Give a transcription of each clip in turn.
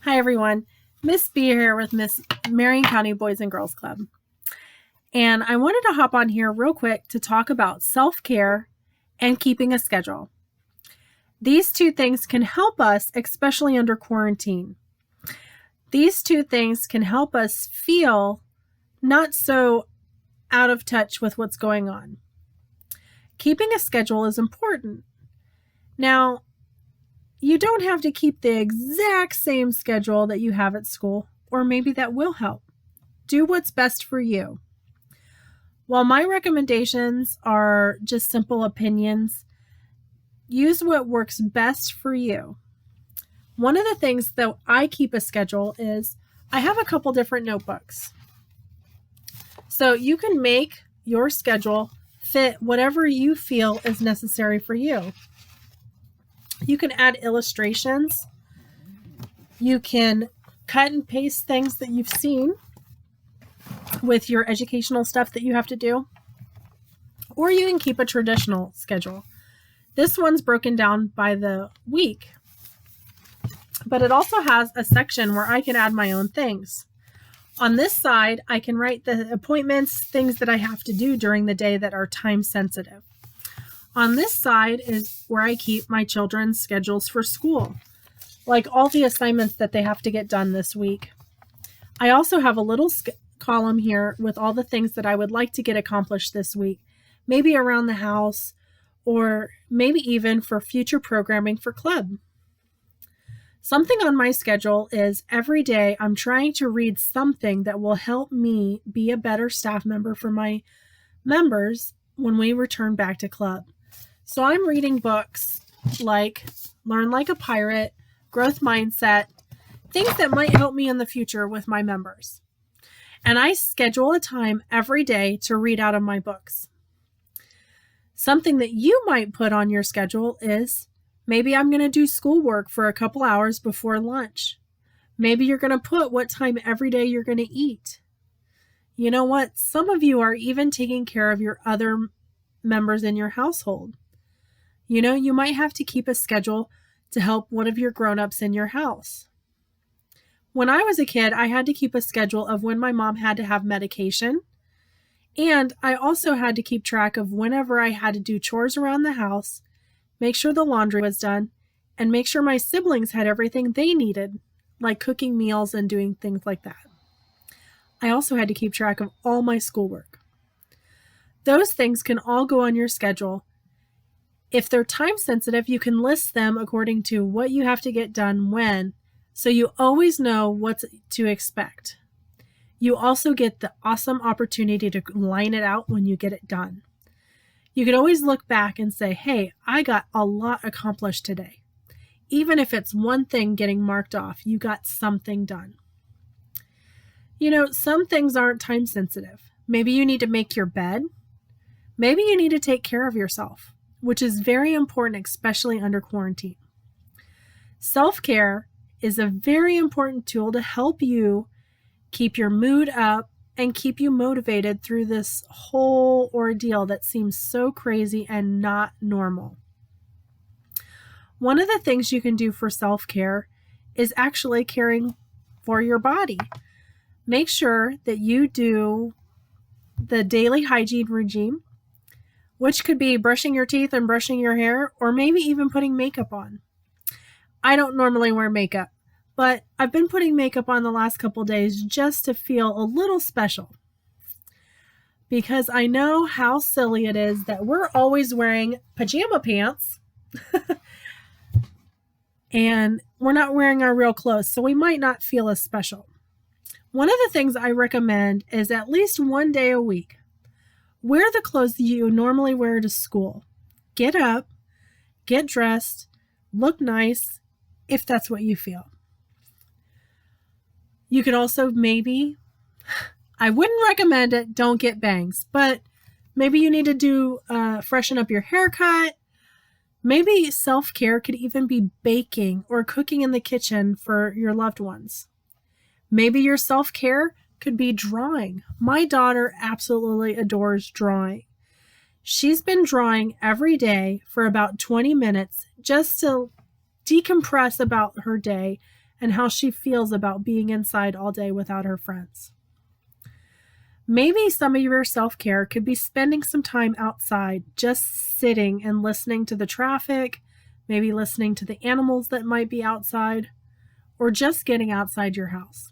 Hi, everyone. Miss B here with Miss Marion County Boys and Girls Club. And I wanted to hop on here real quick to talk about self-care and keeping a schedule. These two things can help us, especially under quarantine. These two things can help us feel not so out of touch with what's going on. Keeping a schedule is important. Now, you don't have to keep the exact same schedule that you have at school, or maybe that will help. Do what's best for you. While my recommendations are just simple opinions, use what works best for you. One of the things that I keep a schedule is I have a couple different notebooks. So you can make your schedule fit whatever you feel is necessary for you. You can add illustrations. You can cut and paste things that you've seen with your educational stuff that you have to do. Or you can keep a traditional schedule. This one's broken down by the week. But it also has a section where I can add my own things. On this side, I can write the appointments, things that I have to do during the day that are time sensitive. On this side is where I keep my children's schedules for school, like all the assignments that they have to get done this week. I also have a little column here with all the things that I would like to get accomplished this week, maybe around the house, or maybe even for future programming for club. Something on my schedule is every day I'm trying to read something that will help me be a better staff member for my members when we return back to club. So I'm reading books like Learn Like a Pirate, Growth Mindset, things that might help me in the future with my members. And I schedule a time every day to read out of my books. Something that you might put on your schedule is maybe I'm going to do schoolwork for a couple hours before lunch. Maybe you're going to put what time every day you're going to eat. You know what? Some of you are even taking care of your other members in your household. You know, you might have to keep a schedule to help one of your grown-ups in your house. When I was a kid, I had to keep a schedule of when my mom had to have medication. And I also had to keep track of whenever I had to do chores around the house, make sure the laundry was done, and make sure my siblings had everything they needed, like cooking meals and doing things like that. I also had to keep track of all my schoolwork. Those things can all go on your schedule. If they're time sensitive, you can list them according to what you have to get done when, so you always know what to expect. You also get the awesome opportunity to line it out when you get it done. You can always look back and say, hey, I got a lot accomplished today. Even if it's one thing getting marked off, you got something done. You know, some things aren't time sensitive. Maybe you need to make your bed. Maybe you need to take care of yourself, which is very important, especially under quarantine. Self-care is a very important tool to help you keep your mood up and keep you motivated through this whole ordeal that seems so crazy and not normal. One of the things you can do for self-care is actually caring for your body. Make sure that you do the daily hygiene regime, which could be brushing your teeth and brushing your hair, or maybe even putting makeup on. I don't normally wear makeup, but I've been putting makeup on the last couple days just to feel a little special. Because I know how silly it is that we're always wearing pajama pants and we're not wearing our real clothes, so we might not feel as special. One of the things I recommend is at least one day a week, wear the clothes that you normally wear to school. Get up, get dressed, look nice, if that's what you feel. You could also maybe, I wouldn't recommend it, don't get bangs, but maybe you need to do freshen up your haircut. Maybe self-care could even be baking or cooking in the kitchen for your loved ones. Maybe your self-care could be drawing. My daughter absolutely adores drawing. She's been drawing every day for about 20 minutes just to decompress about her day and how she feels about being inside all day without her friends. Maybe some of your self-care could be spending some time outside, just sitting and listening to the traffic, maybe listening to the animals that might be outside, or just getting outside your house.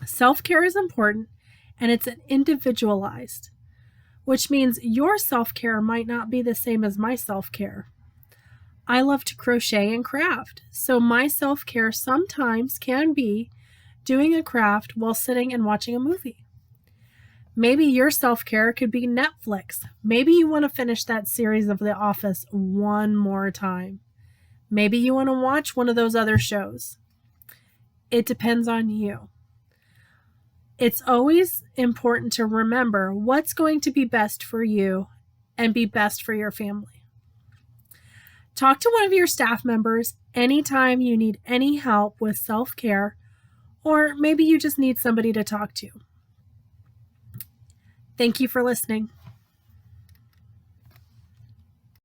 Self-care is important, and it's individualized, which means your self-care might not be the same as my self-care. I love to crochet and craft, so my self-care sometimes can be doing a craft while sitting and watching a movie. Maybe your self-care could be Netflix. Maybe you want to finish that series of The Office one more time. Maybe you want to watch one of those other shows. It depends on you. It's always important to remember what's going to be best for you and be best for your family. Talk to one of your staff members anytime you need any help with self-care, or maybe you just need somebody to talk to. Thank you for listening.